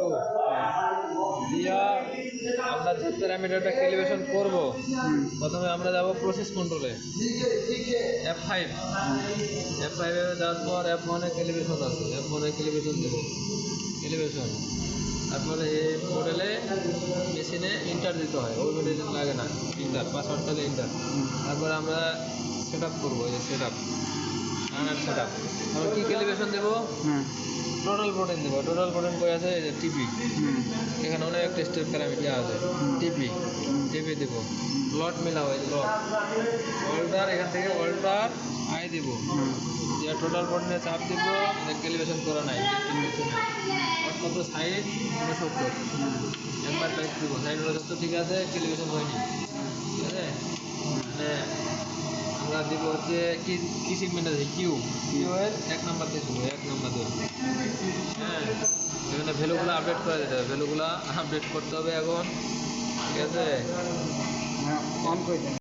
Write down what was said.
F2 দিয়া আমরা যে প্যারামিটারটা ক্যালিব্রেশন করব প্রথমে আমরা যাব প্রসেস কন্ট্রোলে F5 F5 এ যাওয়ার পর F1 এ ক্যালিব্রেশন আছে F1 এ ক্যালিব্রেশন দেব ক্যালিব্রেশন তারপরে এই মডেলে মেশিনে ইন্টার দিতে হয় ওই মডেলে লাগে না ইন্টার পাসওয়ার্ড তাহলে ইন্টার তারপরে আমরা সেট আপ করবো এই সেট আপ সেট আপ আমরা কী ক্যালিব্রেশন দেবো টোটাল প্রোটিন দেবো টোটাল প্রোটিন কই আছে এই যে টিপি এখানে অনেক টেস্টের প্যারামিটার আছে টিপি টিপি দেবো লট মেলাও এই লট ওল্টার এখান থেকে ওল্টার আই দেব দিয়ে টোটাল প্রোটিনে চাপ দেব ক্যালিব্রেশন করা নাই কত সাইড 69 একবার টাইপ দেবো সাইড 69 ঠিক আছে ক্যালিব্রেশন হয়নি ঠিক আছে মানে আমরা দেবো হচ্ছে কি সিগমেন্ট আছে কিউ এর 1 নাম্বার দিয়ে দেবো 1 নাম্বার দিয়ে হ্যাঁ এখানে ভ্যালুগুলো আপডেট করে দিতে হবে ভ্যালুগুলো আপডেট করতে হবে এখন ঠিক আছে অন করে